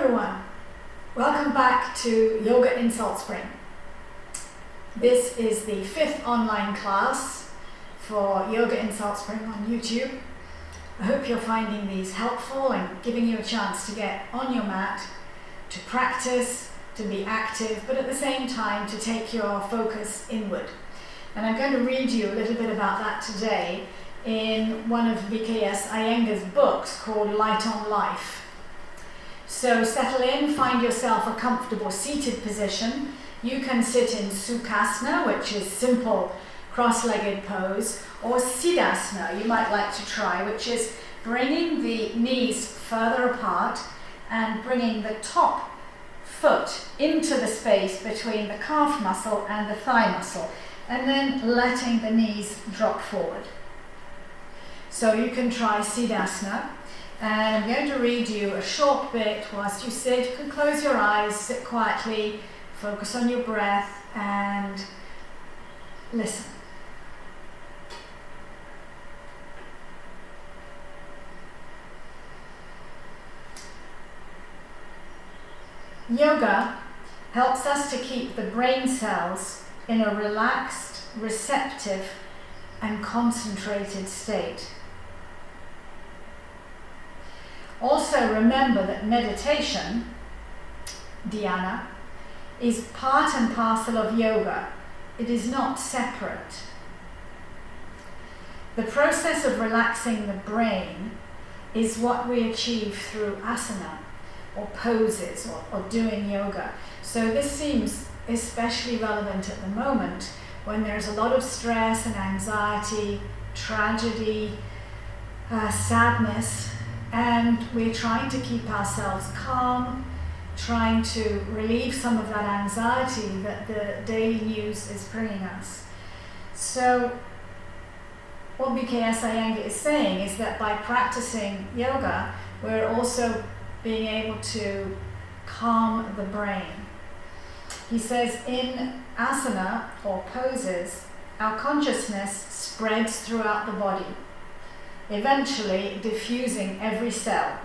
everyone, welcome back to Yoga in Salt Spring. This is the 5th online class for Yoga in Salt Spring on YouTube. I hope you're finding these helpful and giving you a chance to get on your mat, to practice, to be active, but at the same time to take your focus inward. And I'm going to read you a little bit about that today in one of BKS Iyengar's books called Light on Life. So settle in, find yourself a comfortable seated position. You can sit in Sukhasana, which is simple cross-legged pose, or Siddhasana, you might like to try, which is bringing the knees further apart and bringing the top foot into the space between the calf muscle and the thigh muscle, and then letting the knees drop forward. So you can try Siddhasana. And I'm going to read you a short bit whilst you sit. You can close your eyes, sit quietly, focus on your breath and listen. Yoga helps us to keep the brain cells in a relaxed, receptive and concentrated state. Also remember that meditation, dhyana, is part and parcel of yoga. It is not separate. The process of relaxing the brain is what we achieve through asana or poses or doing yoga. So this seems especially relevant at the moment when there's a lot of stress and anxiety, tragedy, sadness, and we're trying to keep ourselves calm, trying to relieve some of that anxiety that the daily news is bringing us. So what BKS Iyengar is saying is that by practicing yoga, we're also being able to calm the brain. He says in asana or poses, our consciousness spreads throughout the body, eventually diffusing every cell,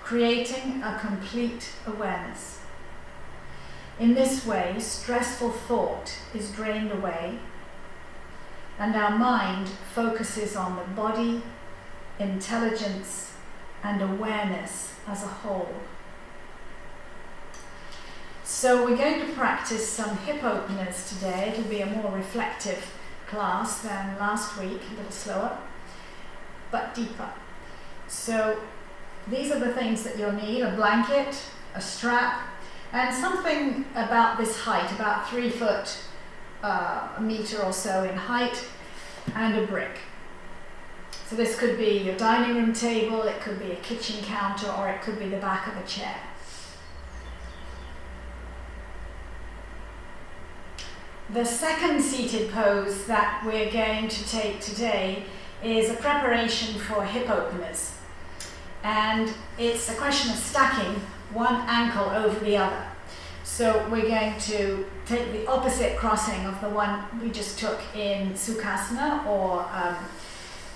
creating a complete awareness. In this way, stressful thought is drained away, and our mind focuses on the body, intelligence, and awareness as a whole. So we're going to practice some hip openers today. It'll be a more reflective class than last week, a little slower, but deeper. So these are the things that you'll need: a blanket, a strap, and something about this height, about 3 foot, a meter or so in height, and a brick. So this could be your dining room table, it could be a kitchen counter, or it could be the back of a chair. The second seated pose that we're going to take today is a preparation for hip openers. And it's a question of stacking one ankle over the other. So we're going to take the opposite crossing of the one we just took in Sukhasana or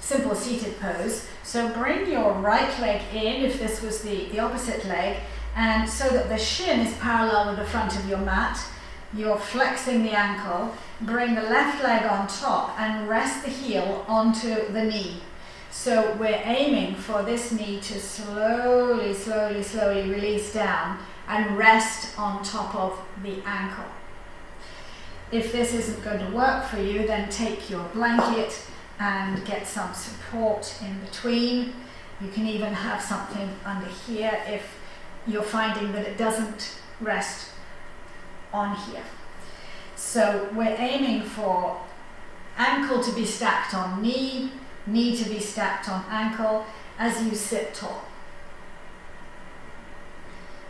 simple seated pose. So bring your right leg in, if this was the opposite leg, and so that the shin is parallel with the front of your mat. You're flexing the ankle, bring the left leg on top and rest the heel onto the knee. So we're aiming for this knee to slowly, slowly, slowly release down and rest on top of the ankle. If this isn't going to work for you, then take your blanket and get some support in between. You can even have something under here if you're finding that it doesn't rest on here. So we're aiming for ankle to be stacked on knee, knee to be stacked on ankle as you sit tall.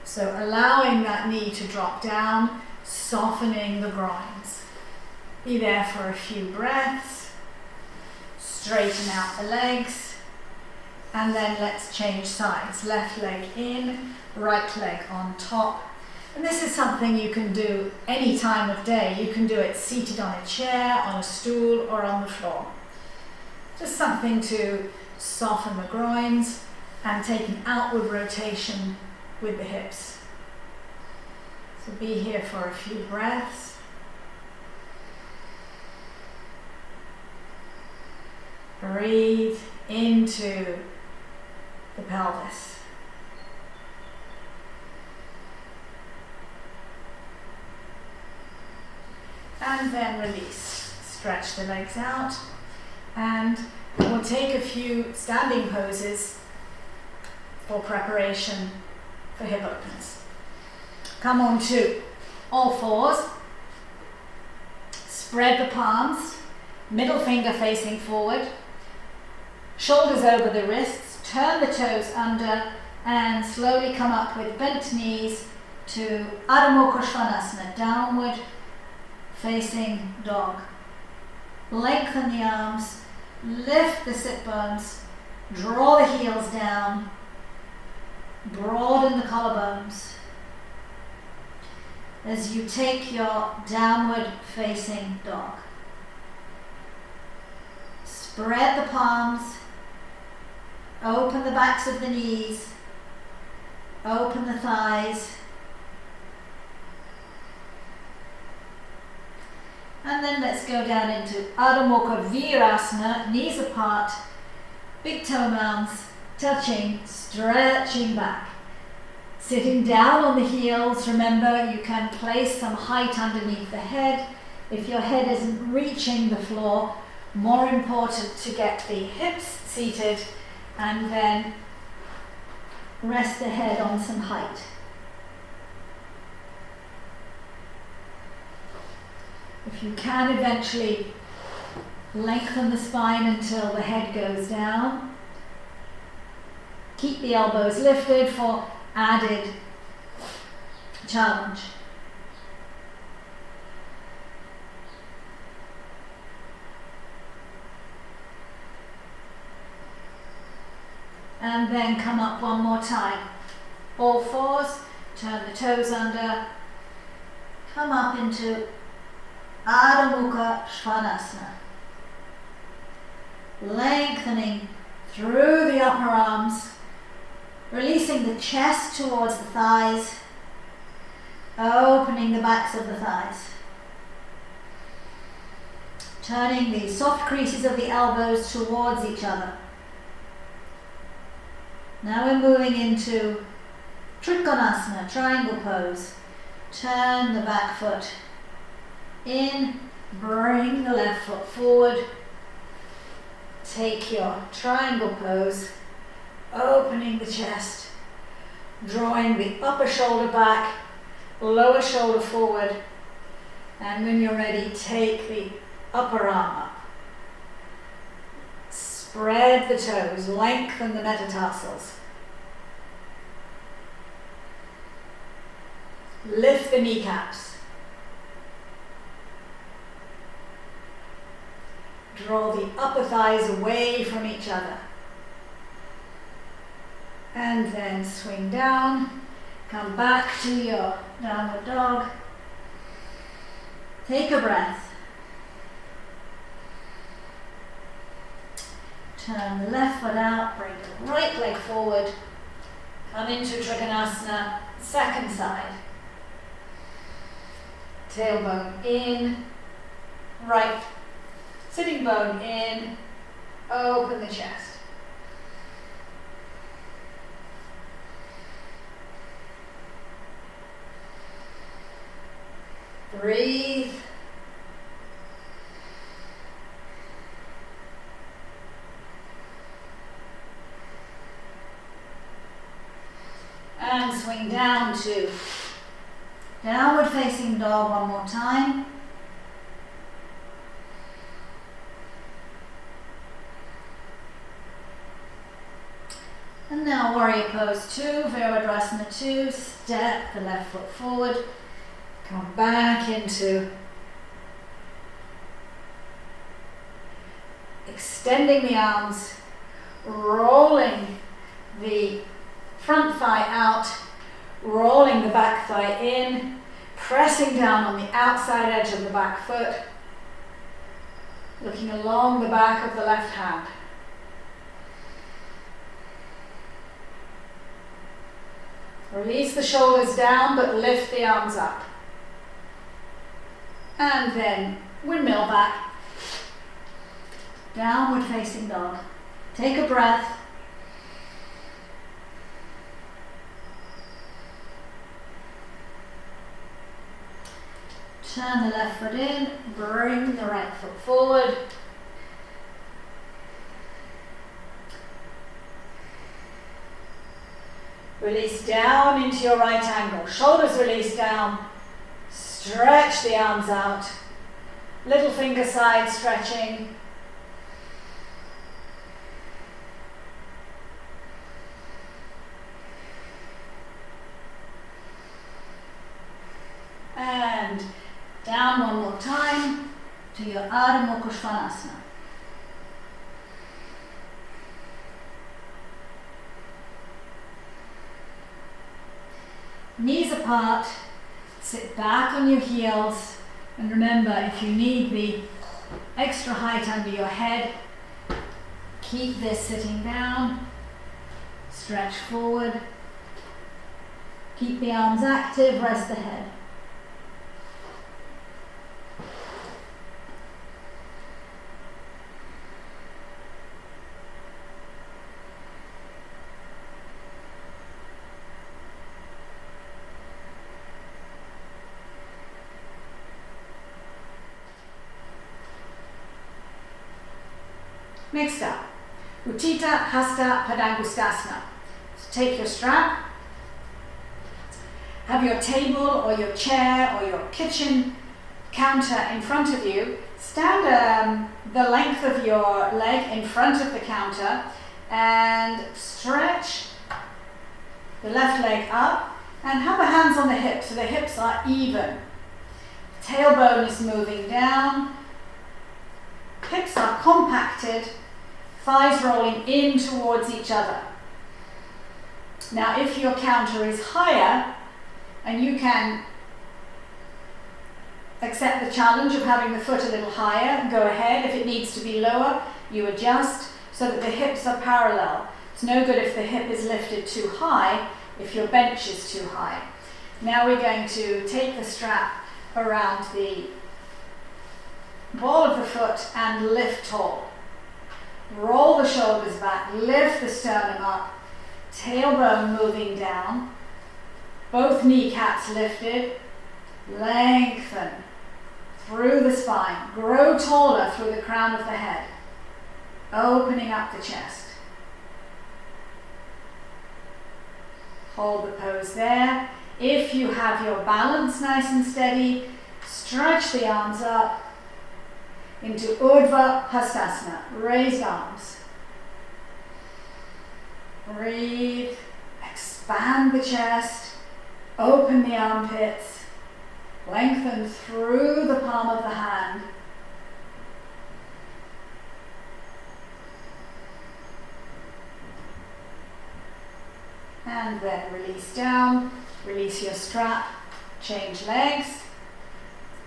So allowing that knee to drop down, softening the groins. Be there for a few breaths, straighten out the legs, and then let's change sides. Left leg in, right leg on top. And this is something you can do any time of day. You can do it seated on a chair, on a stool, or on the floor. Just something to soften the groins and take an outward rotation with the hips. So be here for a few breaths. Breathe into the pelvis. And then release. Stretch the legs out. And we'll take a few standing poses for preparation for hip openers. Come on to all fours. Spread the palms. Middle finger facing forward. Shoulders over the wrists. Turn the toes under and slowly come up with bent knees to Adho Mukha Svanasana, downward facing dog. Lengthen the arms, lift the sit bones, draw the heels down, broaden the collarbones. As you take your downward facing dog. Spread the palms, open the backs of the knees, open the thighs, and then let's go down into Adho Mukha Virasana, knees apart, big toe mounds, touching, stretching back. Sitting down on the heels, remember you can place some height underneath the head. If your head isn't reaching the floor, more important to get the hips seated and then rest the head on some height. If you can eventually lengthen the spine until the head goes down. Keep the elbows lifted for added challenge. And then come up one more time. All fours, turn the toes under, come up into Adho Mukha Svanasana. Lengthening through the upper arms, releasing the chest towards the thighs, opening the backs of the thighs. Turning the soft creases of the elbows towards each other. Now we're moving into Trikonasana, triangle pose. Turn the back foot in, bring the left foot forward. Take your triangle pose, opening the chest, drawing the upper shoulder back, lower shoulder forward, and when you're ready, take the upper arm up. Spread the toes, lengthen the metatarsals. Lift the kneecaps. Draw the upper thighs away from each other. And then swing down. Come back to your downward dog. Take a breath. Turn the left foot out, bring the right leg forward. Come into Trikonasana, second side. Tailbone in, right. Sitting bone in, open the chest. Breathe. And swing down to downward facing dog one more time. And now warrior pose 2, Virabhadrasana 2, step the left foot forward, come back into extending the arms, rolling the front thigh out, rolling the back thigh in, pressing down on the outside edge of the back foot, looking along the back of the left hand. Release the shoulders down, but lift the arms up. And then windmill back. Downward facing dog. Take a breath. Turn the left foot in, bring the right foot forward. Release down into your right angle. Shoulders release down. Stretch the arms out. Little finger side stretching. And down one more time to your Ardha Mukha Svanasana. Knees apart, sit back on your heels, and remember, if you need the extra height under your head, keep this sitting down, stretch forward, keep the arms active, rest the head. Next up, Utthita Hasta Padangusthasana. So take your strap, have your table or your chair or your kitchen counter in front of you. Stand the length of your leg in front of the counter and stretch the left leg up and have the hands on the hips so the hips are even. Tailbone is moving down, hips are compacted, thighs rolling in towards each other. Now if your counter is higher and you can accept the challenge of having the foot a little higher, go ahead. If it needs to be lower, you adjust so that the hips are parallel. It's no good if the hip is lifted too high, if your bench is too high. Now we're going to take the strap around the ball of the foot and lift tall. Roll the shoulders back, lift the sternum up, tailbone moving down, both kneecaps lifted, lengthen through the spine, grow taller through the crown of the head, opening up the chest. Hold the pose there. If you have your balance nice and steady, stretch the arms up into Urdhva Hastasana, raised arms. Breathe, expand the chest, open the armpits, lengthen through the palm of the hand. And then release down, release your strap, change legs.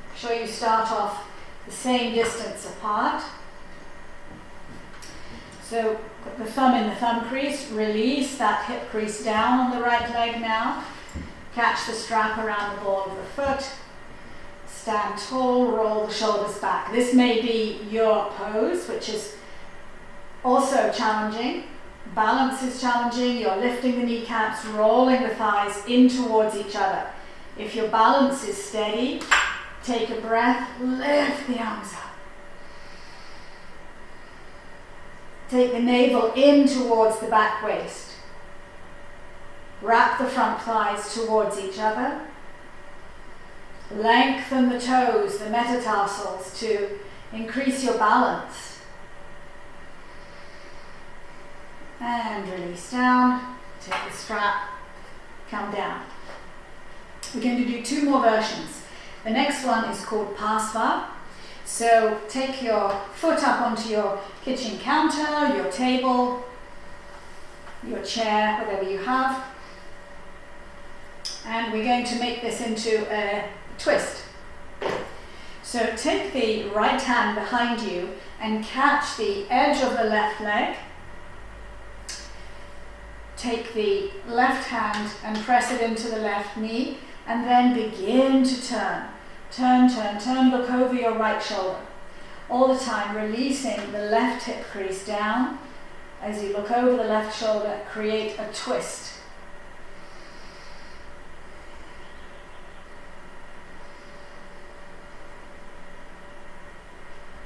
Make sure you start off the same distance apart. So put the thumb in the thumb crease, release that hip crease down on the right leg now. Catch the strap around the ball of the foot. Stand tall, roll the shoulders back. This may be your pose, which is also challenging. Balance is challenging. You're lifting the kneecaps, rolling the thighs in towards each other. If your balance is steady, take a breath, lift the arms up. Take the navel in towards the back waist. Wrap the front thighs towards each other. Lengthen the toes, the metatarsals, to increase your balance. And release down. Take the strap, come down. We're going to do two more versions. The next one is called Pasva. So take your foot up onto your kitchen counter, your table, your chair, whatever you have. And we're going to make this into a twist. So take the right hand behind you and catch the edge of the left leg. take the left hand and press it into the left knee, and then begin to turn. Turn, turn, turn, look over your right shoulder. All the time releasing the left hip crease down. As you look over the left shoulder, create a twist.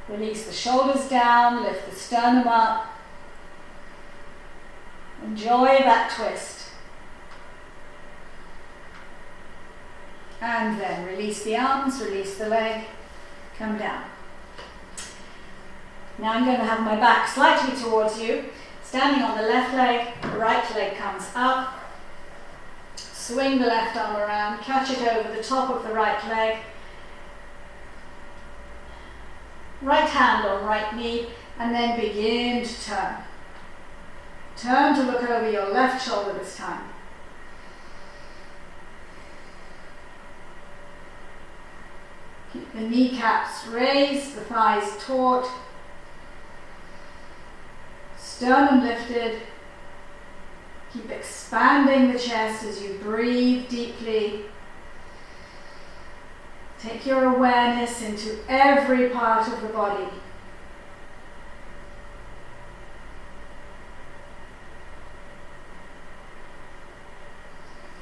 Release the shoulders down, lift the sternum up. Enjoy that twist. And then release the arms, release the leg, come down. Now I'm going to have my back slightly towards you, standing on the left leg, the right leg comes up, swing the left arm around, catch it over the top of the right leg, right hand on right knee, and then begin to turn. Turn to look over your left shoulder this time. Keep the kneecaps raised, the thighs taut, sternum lifted. Keep expanding the chest as you breathe deeply. Take your awareness into every part of the body.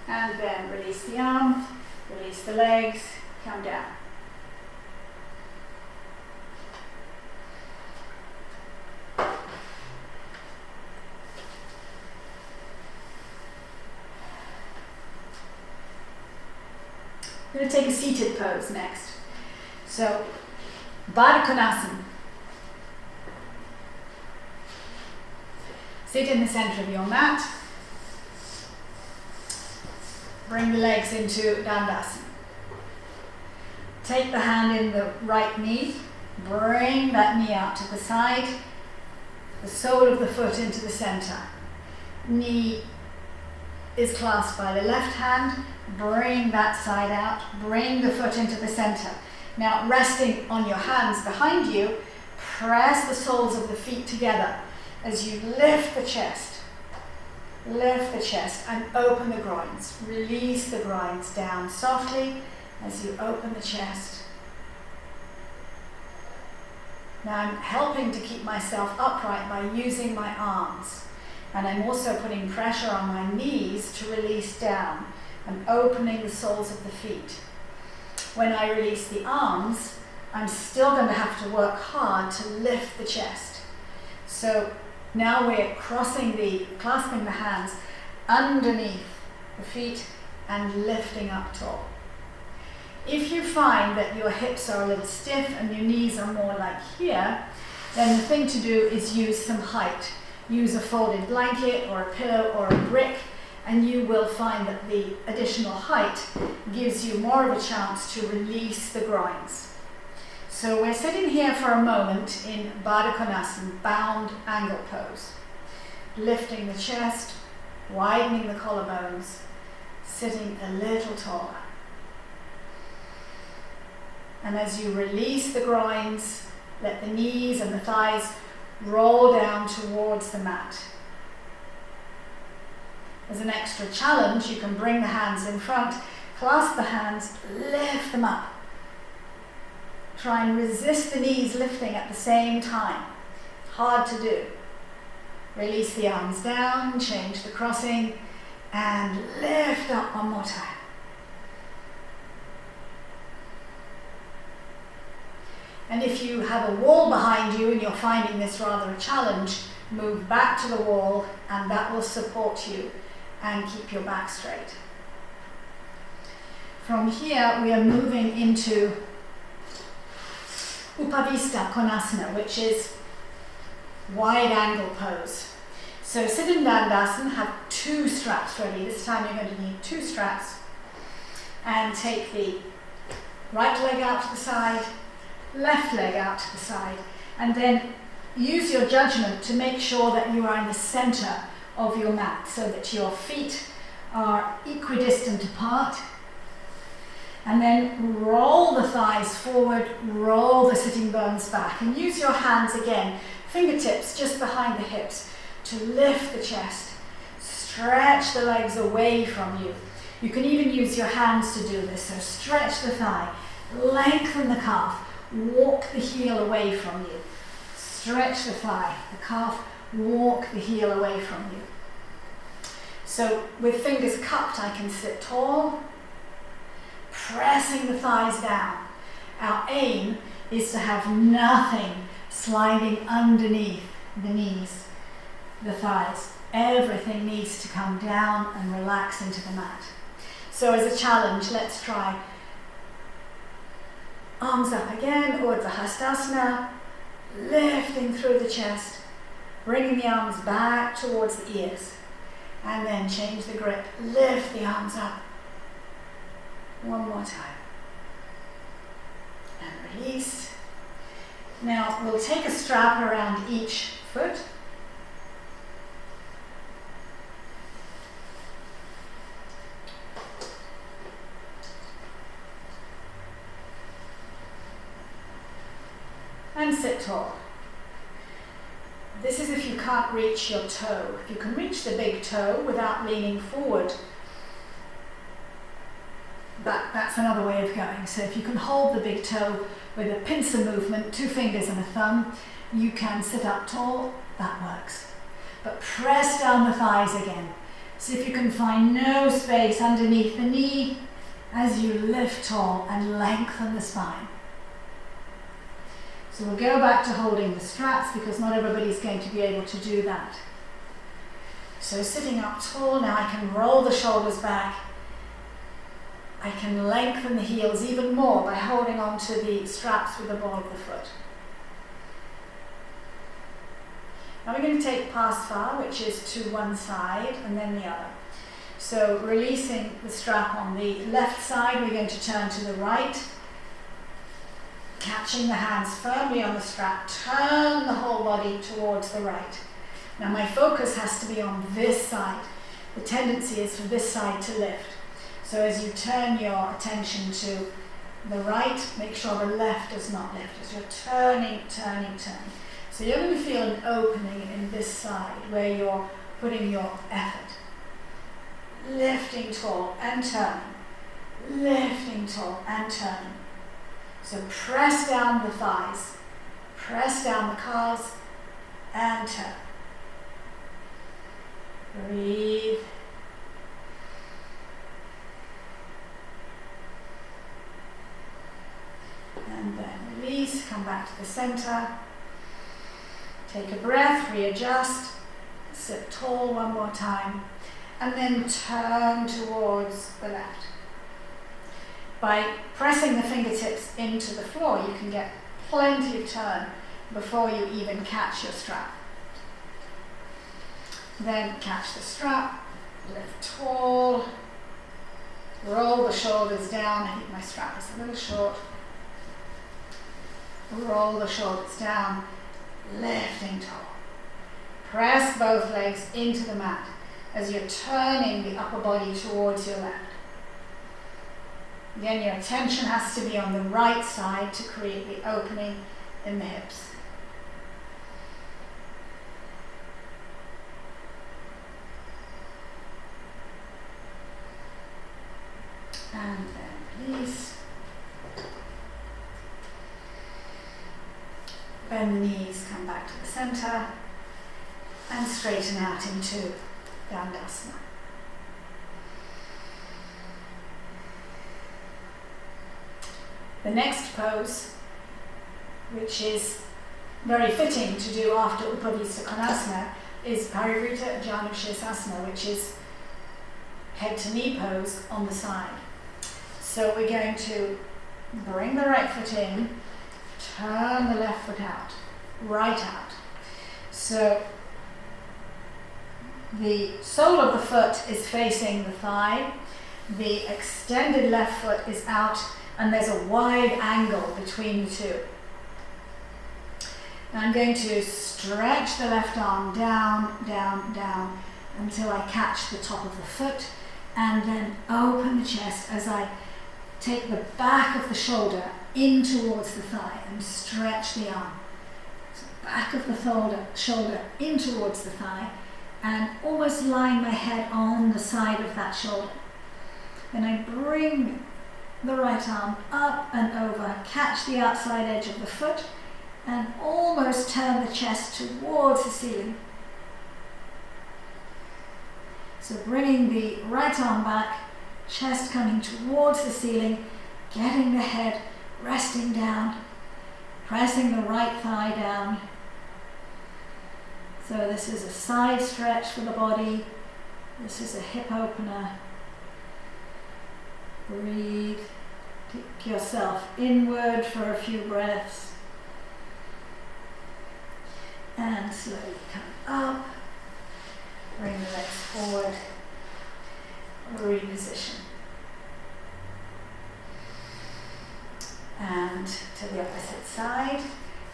And then release the arms, release the legs, come down. I'm going to take a seated pose next. So, Baddha Konasana. Sit in the center of your mat. Bring the legs into Dandasana. Take the hand in the right knee. Bring that knee out to the side. The sole of the foot into the center. Knee is clasped by the left hand. Bring that side out. Bring the foot into the center. Now, resting on your hands behind you, press the soles of the feet together as you lift the chest. Lift the chest and open the groins. Release the groins down softly as you open the chest. Now I'm helping to keep myself upright by using my arms. And I'm also putting pressure on my knees to release down and opening the soles of the feet. When I release the arms, I'm still going to have to work hard to lift the chest. So now we're clasping the hands underneath the feet and lifting up tall. If you find that your hips are a little stiff and your knees are more like here, then the thing to do is use some height. Use a folded blanket or a pillow or a brick, and you will find that the additional height gives you more of a chance to release the groins. So we're sitting here for a moment in Baddha Konasana, bound angle pose. Lifting the chest, widening the collarbones, sitting a little taller. And as you release the groins, let the knees and the thighs roll down towards the mat. As an extra challenge, you can bring the hands in front, clasp the hands, lift them up. Try and resist the knees lifting at the same time. Hard to do. Release the arms down, change the crossing, and lift up one more time. And if you have a wall behind you and you're finding this rather a challenge, move back to the wall and that will support you and keep your back straight. From here we are moving into Upavista Konasana, which is wide angle pose. So sit in Dandasana, have 2 straps ready. This time you're going to need 2 straps. And take the right leg out to the side, left leg out to the side, and then use your judgment to make sure that you are in the center of your mat so that your feet are equidistant apart. And then roll the thighs forward, roll the sitting bones back, and use your hands again, fingertips just behind the hips, to lift the chest, stretch the legs away from you. You can even use your hands to do this. So stretch the thigh, lengthen the calf, walk the heel away from you. Stretch the thigh, the calf, walk the heel away from you. So with fingers cupped, I can sit tall, pressing the thighs down. Our aim is to have nothing sliding underneath the knees, the thighs. Everything needs to come down and relax into the mat. So as a challenge, let's try arms up again, Urdhva Hastasana, lifting through the chest, bringing the arms back towards the ears, and then change the grip, lift the arms up. One more time. And release. Now we'll take a strap around each foot. And sit tall. This is if you can't reach your toe. If you can reach the big toe without leaning forward, that's another way of going. So if you can hold the big toe with a pincer movement, 2 fingers and a thumb, you can sit up tall, that works. But press down the thighs again. See if you can find no space underneath the knee as you lift tall and lengthen the spine. So we'll go back to holding the straps because not everybody's going to be able to do that. So sitting up tall, now I can roll the shoulders back. I can lengthen the heels even more by holding on to the straps with the ball of the foot. Now we're going to take Pasva, which is to one side and then the other. So releasing the strap on the left side, we're going to turn to the right, catching the hands firmly on the strap, turn the whole body towards the right. Now my focus has to be on this side. The tendency is for this side to lift. So as you turn your attention to the right, make sure the left does not lift. As you're turning. So you're going to feel an opening in this side where you're putting your effort. Lifting tall and turning. Lifting tall and turning. So press down the thighs, press down the calves, and turn. Breathe. And then release, come back to the center. Take a breath, readjust, sit tall one more time, and then turn towards the left. By pressing the fingertips into the floor, you can get plenty of turn before you even catch your strap. Then catch the strap, lift tall, roll the shoulders down. I think my strap is a little short. Roll the shoulders down, lifting tall. Press both legs into the mat as you're turning the upper body towards your left. Again, your attention has to be on the right side to create the opening in the hips. And then release. Bend the knees, come back to the center, and straighten out into Dandasana. The next pose, which is very fitting to do after Upavista Konasana, is Parivrita Janushirasana, which is head to knee pose on the side. So we're going to bring the right foot in, turn the left foot out, right out. So the sole of the foot is facing the thigh, the extended left foot is out, and there's a wide angle between the two. Now I'm going to stretch the left arm down, down, down until I catch the top of the foot, and then open the chest as I take the back of the shoulder in towards the thigh and stretch the arm. So back of the shoulder in towards the thigh and almost lying my head on the side of that shoulder. Then I bring the right arm up and over, catch the outside edge of the foot, and almost turn the chest towards the ceiling. So bringing the right arm back, chest coming towards the ceiling, getting the head resting down, pressing the right thigh down. So this is a side stretch for the body. This is a hip opener. Breathe. Take yourself inward for a few breaths. And slowly come up. Bring the legs forward. Reposition. And to the opposite side.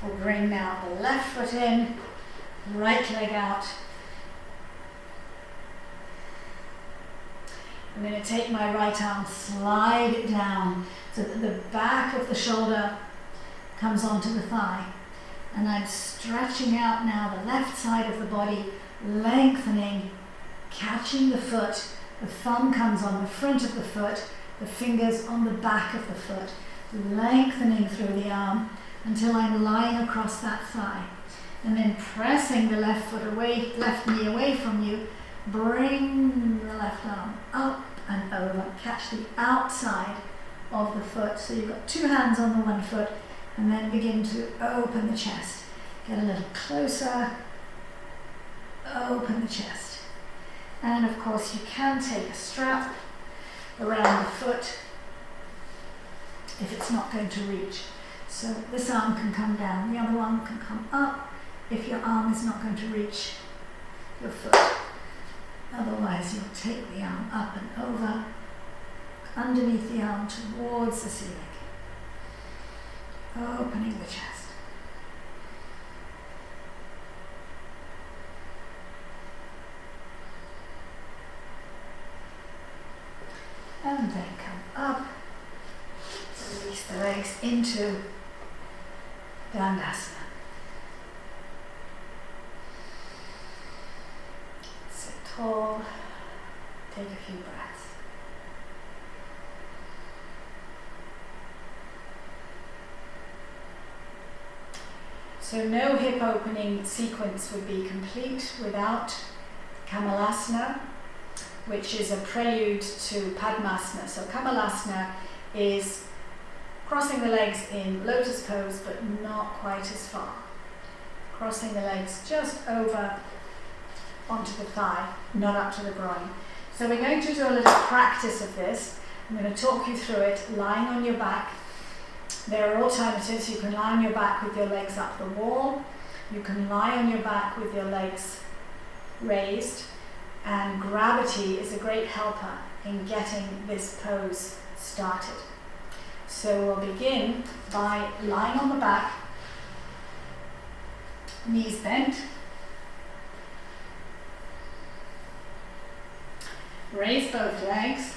We'll bring now the left foot in, right leg out. I'm going to take my right arm, slide it down so that the back of the shoulder comes onto the thigh. And I'm stretching out now the left side of the body, lengthening, catching the foot. The thumb comes on the front of the foot, the fingers on the back of the foot, lengthening through the arm until I'm lying across that thigh. And then pressing the left foot away, left knee away from you, bring the left arm up and over. Catch the outside of the foot. So you've got two hands on the one foot, and then begin to open the chest. Get a little closer. Open the chest. And of course you can take a strap around the foot if it's not going to reach. So this arm can come down, the other one can come up if your arm is not going to reach your foot. Otherwise you'll take the arm up and over, underneath the arm towards the ceiling. Opening the chest. And then come up, release the legs into Dandasana. Sit tall, take a few breaths. So no hip opening sequence would be complete without Kamalasana, which is a prelude to Padmasana. So Kamalasana is crossing the legs in lotus pose, but not quite as far. Crossing the legs just over onto the thigh, not up to the groin. So we're going to do a little practice of this. I'm going to talk you through it, lying on your back. There are alternatives. You can lie on your back with your legs up the wall. You can lie on your back with your legs raised. And gravity is a great helper in getting this pose started. So we'll begin by lying on the back, knees bent, raise both legs,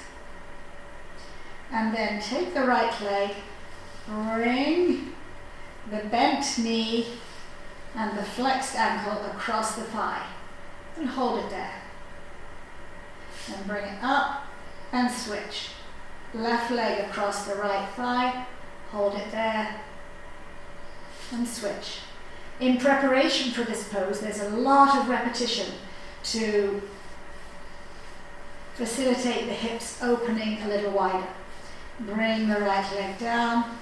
and then take the right leg, bring the bent knee and the flexed ankle across the thigh, and hold it there. And bring it up and switch. Left leg across the right thigh, hold it there, and switch. In preparation for this pose, there's a lot of repetition to facilitate the hips opening a little wider. Bring the right leg down,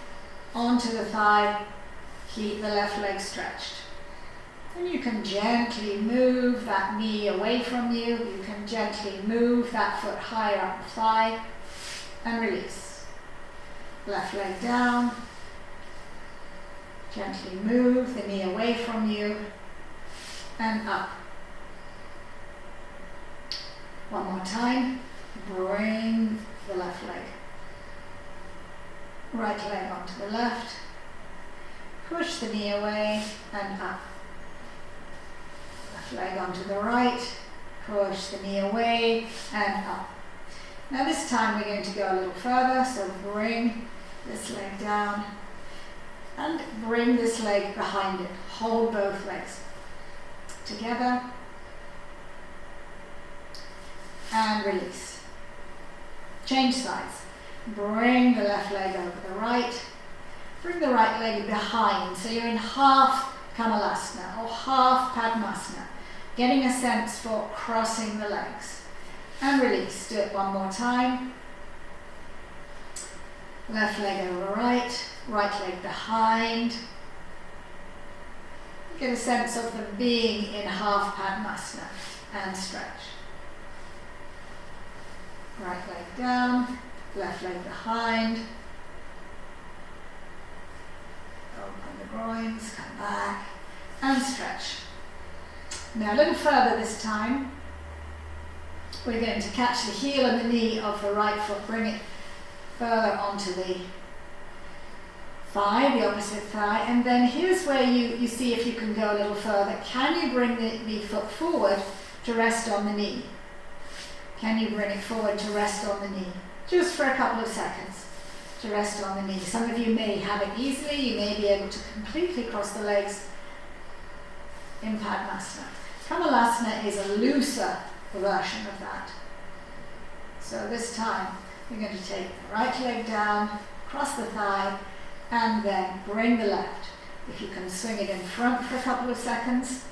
onto the thigh, keep the left leg stretched. And you can gently move that knee away from you. You can gently move that foot higher up the thigh and release. Left leg down. Gently move the knee away from you and up. One more time. Bring the left leg. Right leg onto the left. Push the knee away and up. Leg onto the right, push the knee away and up. Now this time we're going to go a little further, so bring this leg down and bring this leg behind it. Hold both legs together and release. Change sides. Bring the left leg over the right. Bring the right leg behind, so you're in half Kamalasana or half Padmasana, getting a sense for crossing the legs. And release. Do it one more time. Left leg over right, right leg behind. Get a sense of them being in half Padmasana and stretch. Right leg down, left leg behind. Open the groins, come back and stretch. Now a little further this time. We're going to catch the heel and the knee of the right foot, bring it further onto the thigh, the opposite thigh, and then here's where you see if you can go a little further. Can you bring the foot forward to rest on the knee? Can you bring it forward to rest on the knee? Just for a couple of seconds to rest on the knee. Some of you may have it easily, you may be able to completely cross the legs in Padmasana. Kamalasana is a looser version of that. So this time we're going to take the right leg down, cross the thigh, and then bring the left. If you can swing it in front for a couple of seconds,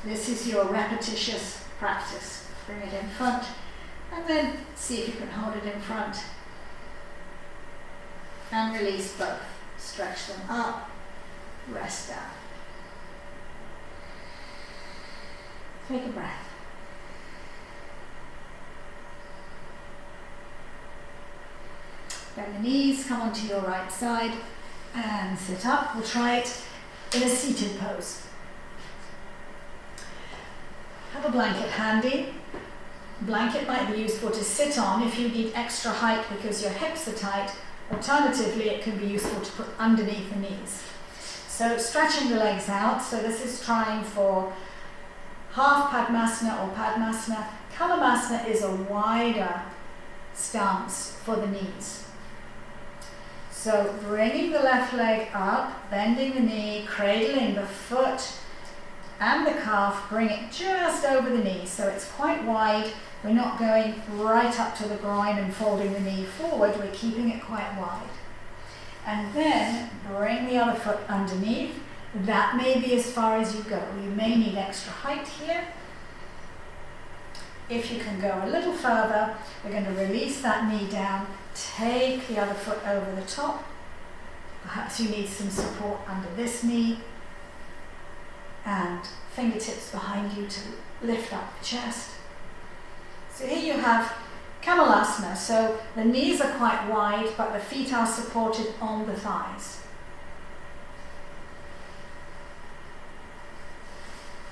this is your repetitious practice. Bring it in front, and then see if you can hold it in front. And release both. Stretch them up, rest down. Take a breath. Bend the knees, come onto your right side and sit up. We'll try it in a seated pose. Have a blanket handy. Blanket might be useful to sit on if you need extra height because your hips are tight. Alternatively, it can be useful to put underneath the knees. So stretching the legs out. So this is trying for half Padmasana or Padmasana. Kamalasana is a wider stance for the knees. So bringing the left leg up, bending the knee, cradling the foot and the calf, bring it just over the knee so it's quite wide. We're not going right up to the groin and folding the knee forward, we're keeping it quite wide. And then bring the other foot underneath. That may be as far as you go. You may need extra height here. If you can go a little further, we're going to release that knee down, take the other foot over the top. Perhaps you need some support under this knee, and fingertips behind you to lift up the chest. So here you have Kamalasana. So the knees are quite wide, but the feet are supported on the thighs.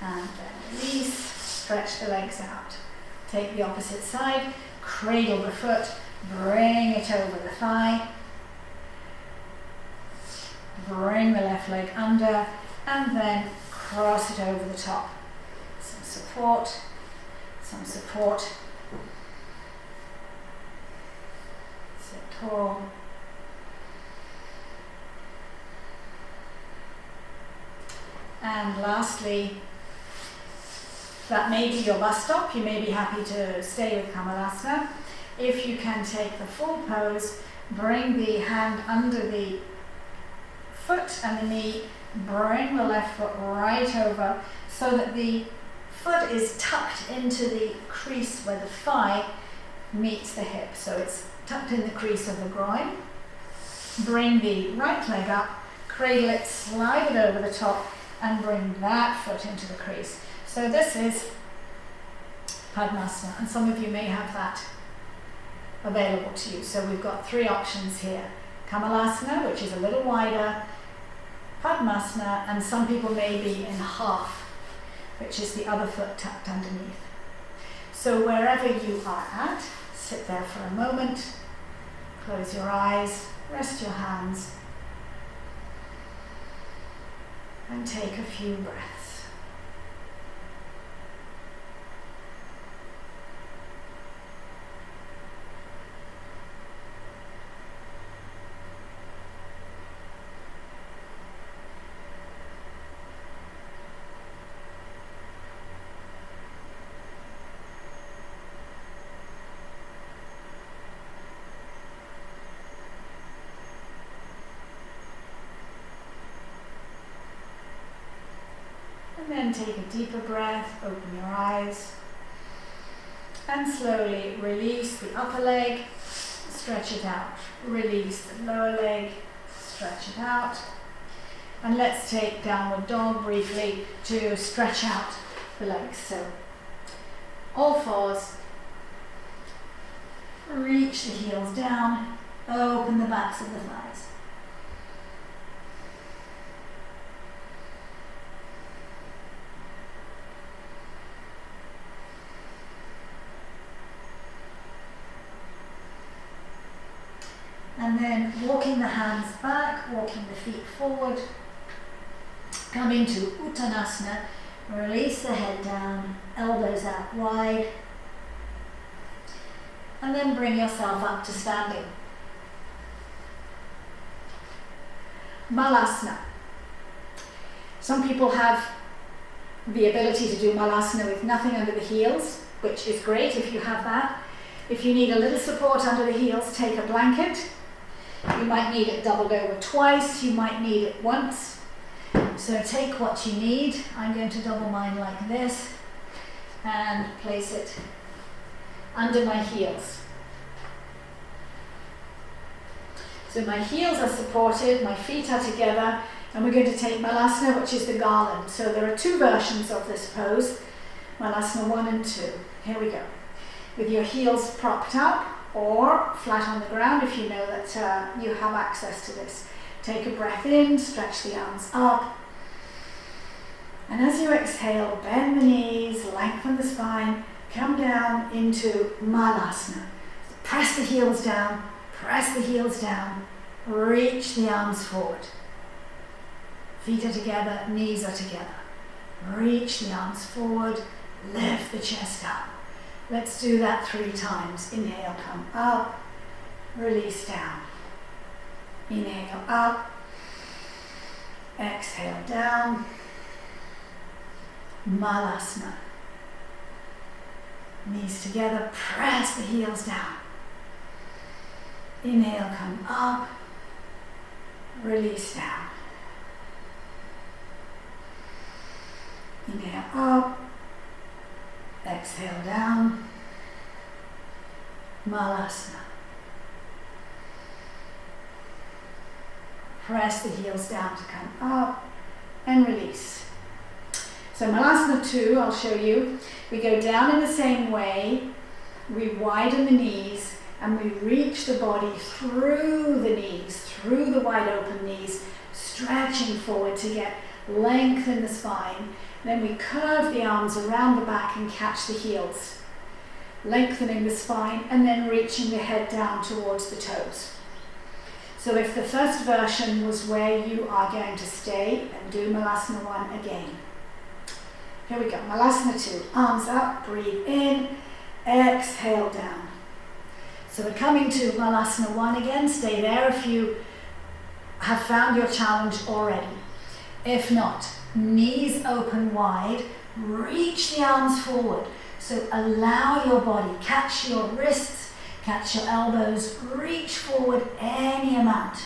And then release, stretch the legs out. Take the opposite side, cradle the foot, bring it over the thigh, bring the left leg under, and then cross it over the top. Some support, some support. Sit tall. And lastly, that may be your bus stop. You may be happy to stay with Kamalasana. If you can take the full pose, bring the hand under the foot and the knee, bring the left foot right over so that the foot is tucked into the crease where the thigh meets the hip. So it's tucked in the crease of the groin. Bring the right leg up, cradle it, slide it over the top, and bring that foot into the crease. So this is Padmasana, and some of you may have that available to you. So we've got three options here. Kamalasana, which is a little wider, Padmasana, and some people may be in half, which is the other foot tucked underneath. So wherever you are at, sit there for a moment, close your eyes, rest your hands, and take a few breaths. and take a deeper breath. Open your eyes. And slowly release the upper leg. Stretch it out. Release the lower leg. Stretch it out. And let's take downward dog briefly to stretch out the legs. So, all fours. Reach the heels down. Open the backs of the thighs. And then walking the hands back, walking the feet forward. Come into Uttanasana. Release the head down, elbows out wide. And then bring yourself up to standing. Malasana. Some people have the ability to do Malasana with nothing under the heels, which is great if you have that. If you need a little support under the heels, take a blanket. You might need it doubled over twice, you might need it once. So take what you need. I'm going to double mine like this and place it under my heels. So my heels are supported, my feet are together, and we're going to take Malasana, which is the garland. So there are two versions of this pose, Malasana 1 and 2. Here we go. With your heels propped up or flat on the ground if you know that you have access to this. Take a breath in, stretch the arms up. And as you exhale, bend the knees, lengthen the spine, come down into Malasana. Press the heels down, reach the arms forward. Feet are together, knees are together. Reach the arms forward, lift the chest up. Let's do that 3 times. Inhale, come up, release down. Inhale, up, exhale, down. Malasana. Knees together, press the heels down. Inhale, come up, release down. Inhale up, exhale down. Malasana. Press the heels down to come up and release. So Malasana 2, I'll show you. We go down in the same way, we widen the knees, and we reach the body through the knees, through the wide open knees, stretching forward to get length in the spine. Then we curve the arms around the back and catch the heels, lengthening the spine and then reaching the head down towards the toes. So if the first version was where you are going to stay, and do Malasana 1 again. Here we go, Malasana 2, arms up, breathe in, exhale down. So we're coming to Malasana 1 again, stay there if you have found your challenge already. If not, knees open wide, reach the arms forward. So allow your body, catch your wrists, catch your elbows, reach forward any amount.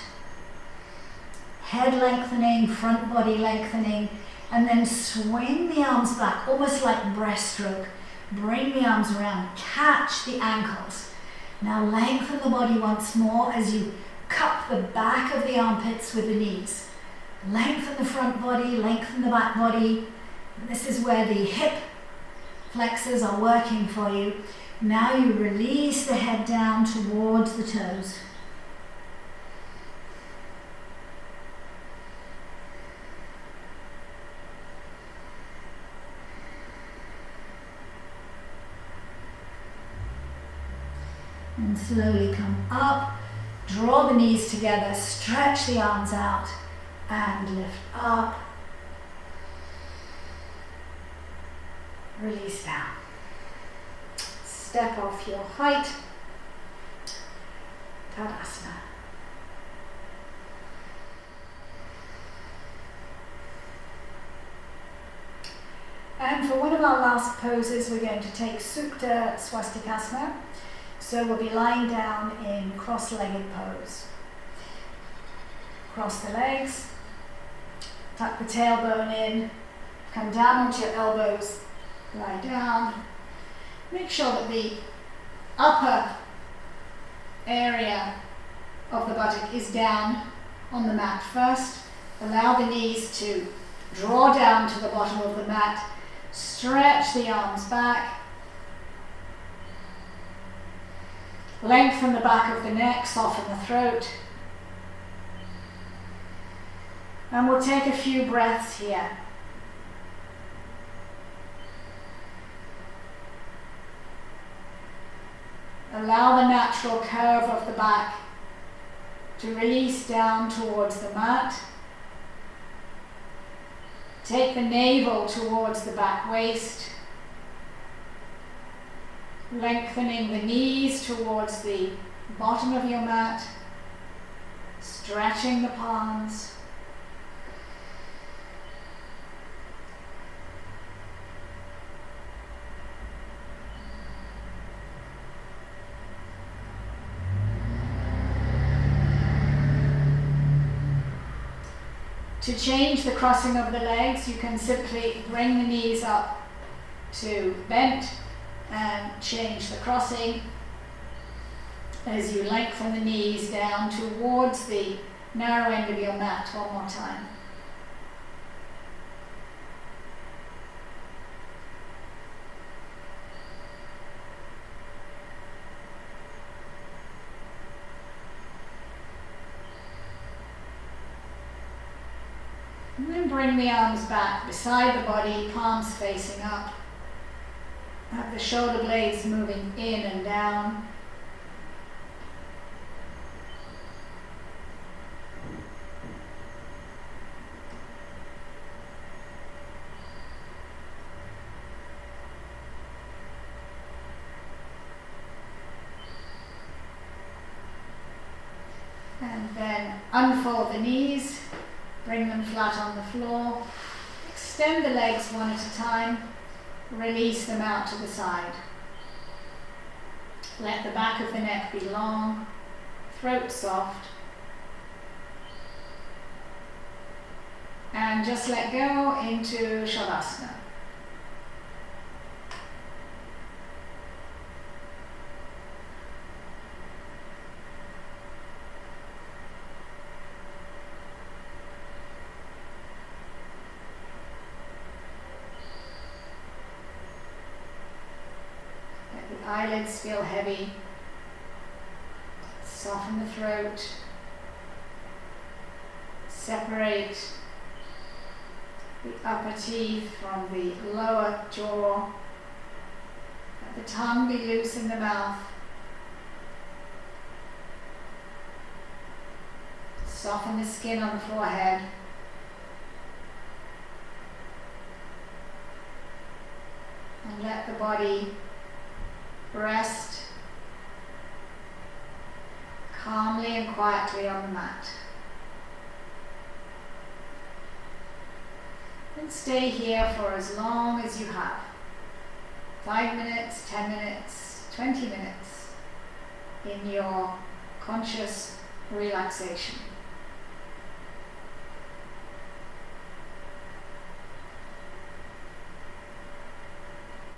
Head lengthening, front body lengthening, and then swing the arms back, almost like breaststroke. Bring the arms around, catch the ankles. Now lengthen the body once more as you cup the back of the armpits with the knees. Lengthen the front body, lengthen the back body. This is where the hip flexors are working for you. Now you release the head down towards the toes. And slowly come up, draw the knees together, stretch the arms out, and lift up. Release down. Step off your height. Tadasana. And for one of our last poses, we're going to take Supta Swastikasana. So we'll be lying down in cross-legged pose. Cross the legs, tuck the tailbone in, Come down onto your elbows, lie down. Make sure that the upper area of the buttock is down on the mat first. Allow the knees to draw down to the bottom of the mat. Stretch the arms back. Lengthen the back of the neck, soften the throat. And we'll take a few breaths here. Allow the natural curve of the back to release down towards the mat. Take the navel towards the back waist. Lengthening the knees towards the bottom of your mat. Stretching the palms. To change the crossing of the legs, you can simply bring the knees up to bent and change the crossing as you lengthen the knees down towards the narrow end of your mat one more time. And then bring the arms back beside the body, palms facing up. Have the shoulder blades moving in and down. And then unfold the knees. Bring them flat on the floor. Extend the legs one at a time. Release them out to the side. Let the back of the neck be long, throat soft. And just let go into Shavasana. Eyelids feel heavy. Soften the throat. Separate the upper teeth from the lower jaw. Let the tongue be loose in the mouth. Soften the skin on the forehead. And let the body rest calmly and quietly on the mat. And stay here for as long as you have. 5 minutes, 10 minutes, 20 minutes in your conscious relaxation.